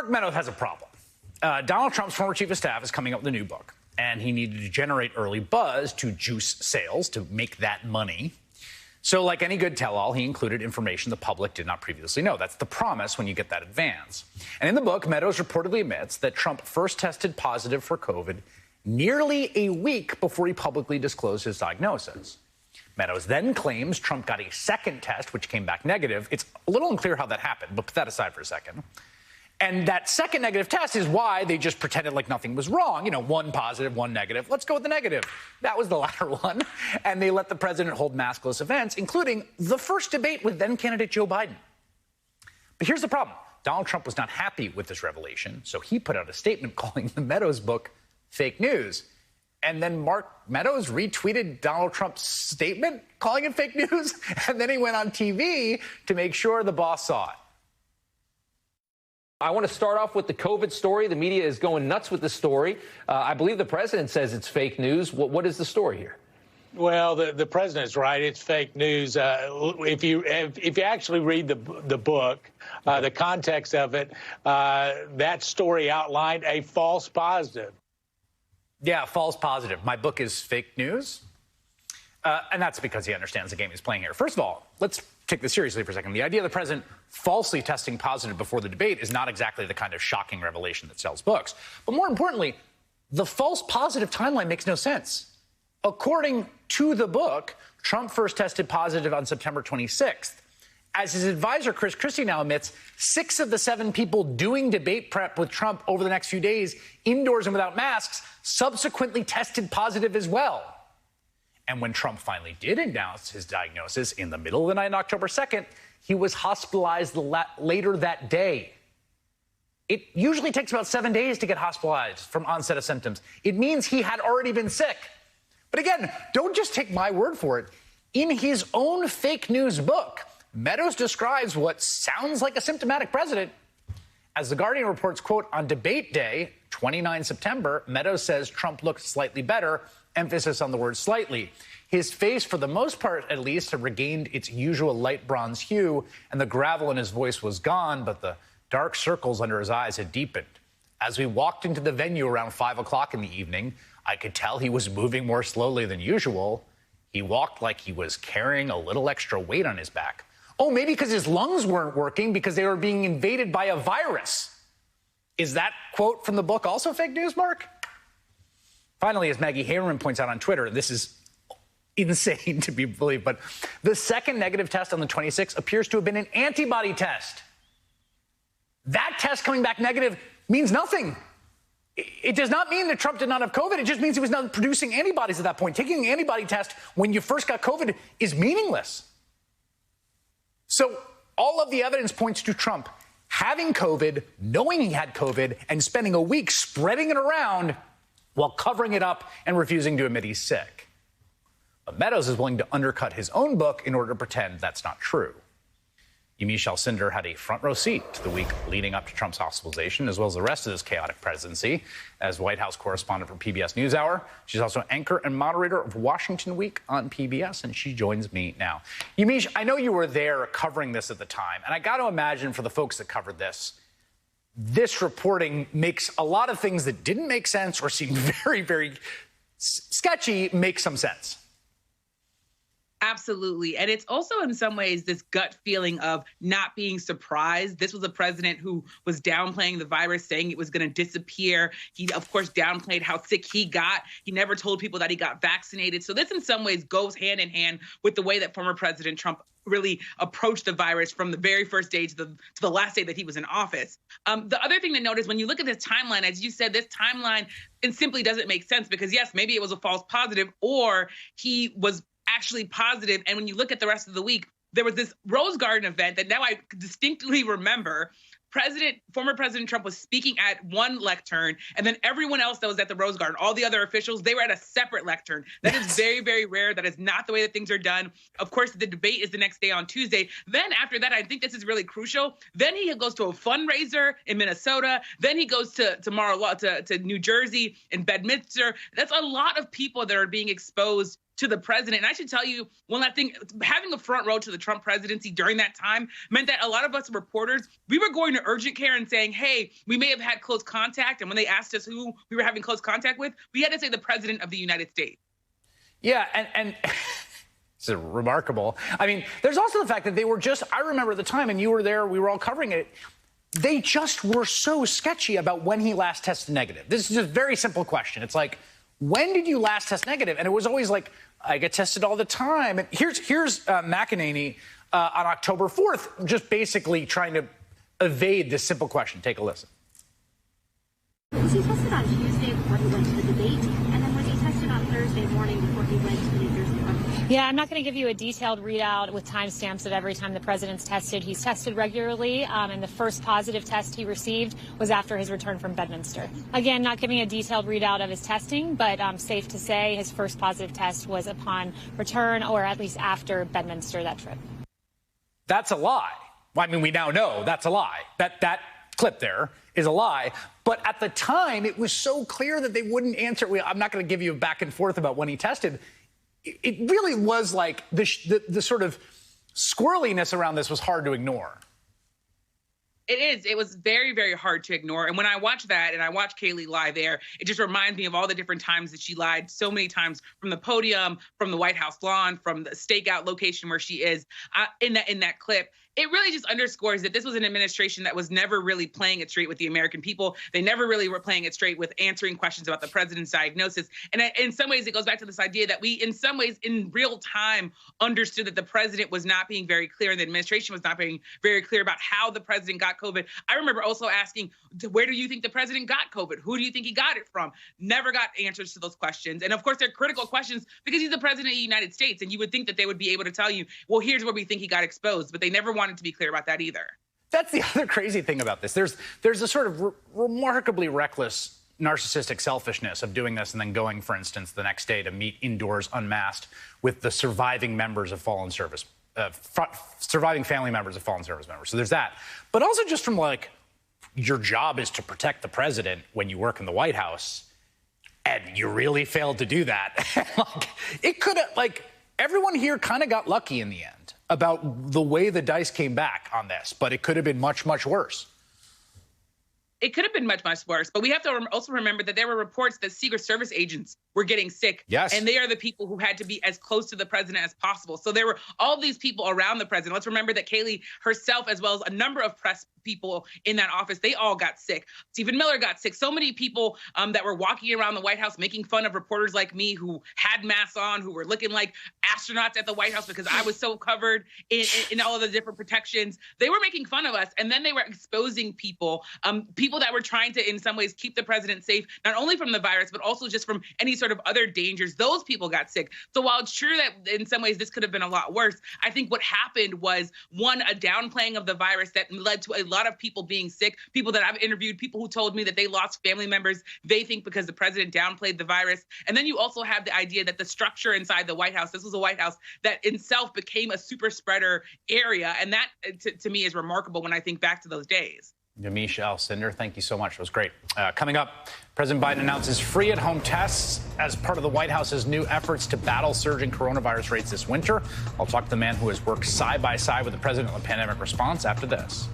Mark Meadows has a problem. Donald Trump's former chief of staff is coming up with a new book, and he needed to generate early buzz to juice sales, to make that money. So like any good tell-all, he included information the public did not previously know. That's the promise when you get that advance. And in the book, Meadows reportedly admits that Trump first tested positive for COVID nearly a week before he publicly disclosed his diagnosis. Meadows then claims Trump got a second test, which came back negative. It's a little unclear how that happened, but put that aside for a second. And that second negative test is why they just pretended like nothing was wrong. You know, one positive, one negative. Let's go with the negative. That was the latter one. And they let the president hold maskless events, including the first debate with then-candidate Joe Biden. But here's the problem. Donald Trump was not happy with this revelation, so he put out a statement calling the Meadows book fake news. And then Mark Meadows retweeted Donald Trump's statement calling it fake news. And then he went on TV to make sure the boss saw it. I want to start off with the COVID story. The media is going nuts with the story. I believe the president says it's fake news. What is the story here? Well, the president's right. It's fake news. If you actually read the book, the context of it, that story outlined a false positive. Yeah, false positive. My book is fake news. And that's because he understands the game he's playing here. First of all, let's take this seriously for a second. The idea of the president falsely testing positive before the debate is not exactly the kind of shocking revelation that sells books. But more importantly, the false positive timeline makes no sense. According to the book, Trump first tested positive on September 26th. As his advisor, Chris Christie, now admits, 6 of the 7 people doing debate prep with Trump over the next few days, indoors and without masks, subsequently tested positive as well. And when Trump finally did announce his diagnosis in the middle of the night on October 2nd, he was hospitalized later that day. It usually takes about 7 days to get hospitalized from onset of symptoms. It means he had already been sick. But again, don't just take my word for it. In his own fake news book, Meadows describes what sounds like a symptomatic president. As The Guardian reports, quote, on debate day, 29 September, Meadows says Trump looked slightly better, emphasis on the word slightly. His face, for the most part at least, had regained its usual light bronze hue, and the gravel in his voice was gone, but the dark circles under his eyes had deepened. As we walked into the venue around 5 o'clock in the evening, I could tell he was moving more slowly than usual. He walked like he was carrying a little extra weight on his back. Oh, maybe because his lungs weren't working because they were being invaded by a virus. Is that quote from the book also fake news, Mark? Finally, as Maggie Haberman points out on Twitter, this is insane to be believed, but the second negative test on the 26th appears to have been an antibody test. That test coming back negative means nothing. It does not mean that Trump did not have COVID. It just means he was not producing antibodies at that point. Taking an antibody test when you first got COVID is meaningless. So all of the evidence points to Trump having COVID, knowing he had COVID, and spending a week spreading it around while covering it up and refusing to admit he's sick. But Meadows is willing to undercut his own book in order to pretend that's not true. Yamiche Alcindor had a front row seat to the week leading up to Trump's hospitalization, as well as the rest of this chaotic presidency, as White House correspondent for PBS NewsHour. She's also anchor and moderator of Washington Week on PBS, and she joins me now. Yamiche, I know you were there covering this at the time, and I got to imagine for the folks that covered this, this reporting makes a lot of things that didn't make sense or seemed very, very sketchy make some sense. Absolutely. And it's also in some ways this gut feeling of not being surprised. This was a president who was downplaying the virus, saying it was going to disappear. He, of course, downplayed how sick he got. He never told people that he got vaccinated. So this in some ways goes hand in hand with the way that former President Trump really approached the virus from the very first day to the last day that he was in office. The other thing to note is when you look at this timeline, as you said, this timeline, it simply doesn't make sense because, yes, maybe it was a false positive or he was actually positive. And when you look at the rest of the week, there was this Rose Garden event that now I distinctly remember. Former President Trump was speaking at one lectern, and then everyone else that was at the Rose Garden, all the other officials, they were at a separate lectern. That is very, very rare. That is not the way that things are done. Of course, the debate is the next day on Tuesday. Then after that, I think this is really crucial. Then he goes to a fundraiser in Minnesota. Then he goes to New Jersey in Bedminster. That's a lot of people that are being exposed to the president. And I should tell you one last thing, having a front row to the Trump presidency during that time meant that a lot of us reporters, we were going to urgent care and saying, hey, we may have had close contact. And when they asked us who we were having close contact with, we had to say the president of the United States. Yeah, and it's remarkable. I mean, there's also the fact that they were just, I remember at the time, and you were there, we were all covering it, they just were so sketchy about when he last tested negative. This is a very simple question. It's like, when did you last test negative? And it was always like, I get tested all the time. And here's McEnany on October 4th, just basically trying to evade this simple question. Take a listen. Was he tested on Tuesday before he went to the debate? And then was he tested on Thursday morning before he went to the New Jersey Conference? Yeah, I'm not going to give you a detailed readout with timestamps of every time the president's tested. He's tested regularly, and the first positive test he received was after his return from Bedminster. Again, not giving a detailed readout of his testing, but safe to say his first positive test was upon return, or at least after Bedminster, that trip. That's a lie. Well, I mean, we now know that's a lie. That clip there is a lie. But at the time, it was so clear that they wouldn't answer. I'm not going to give you a back and forth about when he tested. It really was like the sort of squirreliness around this was hard to ignore. It is. It was very, very hard to ignore. And when I watch that and I watch Kayleigh lie there, it just reminds me of all the different times that she lied so many times, from the podium, from the White House lawn, from the stakeout location where she is in that clip. It really just underscores that this was an administration that was never really playing it straight with the American people. They never really were playing it straight with answering questions about the president's diagnosis. And in some ways, it goes back to this idea that we, in some ways, in real time, understood that the president was not being very clear and the administration was not being very clear about how the president got COVID. I remember also asking, where do you think the president got COVID? Who do you think he got it from? Never got answers to those questions. And of course, they're critical questions because he's the president of the United States. And you would think that they would be able to tell you, well, here's where we think he got exposed. But they never wanted to be clear about that either. That's the other crazy thing about this. There's a sort of remarkably reckless, narcissistic selfishness of doing this and then going, for instance, the next day to meet indoors unmasked with the surviving members of fallen service, surviving family members of fallen service members. So there's that. But also just from like, your job is to protect the president when you work in the White House, and you really failed to do that. Like, it could have, like, everyone here kind of got lucky in the end about the way the dice came back on this, but it could have been much, much worse. It could have been much, much worse. But we have to also remember that there were reports that Secret Service agents were getting sick. Yes. And they are the people who had to be as close to the president as possible. So there were all these people around the president. Let's remember that Kayleigh herself, as well as a number of press people in that office, they all got sick. Stephen Miller got sick. So many people that were walking around the White House making fun of reporters like me who had masks on, who were looking like astronauts at the White House because I was so covered in all of the different protections. They were making fun of us. And then they were exposing people that were trying to, in some ways, keep the president safe, not only from the virus, but also just from any sort of other dangers. Those people got sick. So while it's true that in some ways this could have been a lot worse, I think what happened was, one, a downplaying of the virus that led to a lot of people being sick, people that I've interviewed, people who told me that they lost family members, they think because the president downplayed the virus. And then you also have the idea that the structure inside the White House, this was a White House that itself became a super spreader area. And that, to me, is remarkable when I think back to those days. Yamiche Alcindor, thank you so much. It was great. Coming up, President Biden announces free at-home tests as part of the White House's new efforts to battle surging coronavirus rates this winter. I'll talk to the man who has worked side by side with the president on the pandemic response after this.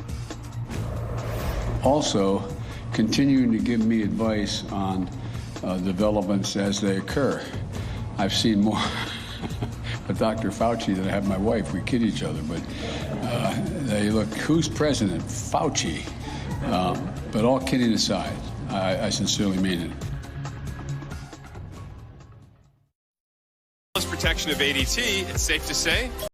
Also, continuing to give me advice on developments as they occur. I've seen more with Dr. Fauci than I have my wife. We kid each other, but they look, who's president? Fauci. But all kidding aside, I sincerely mean it. Protection of ADT, it's safe to say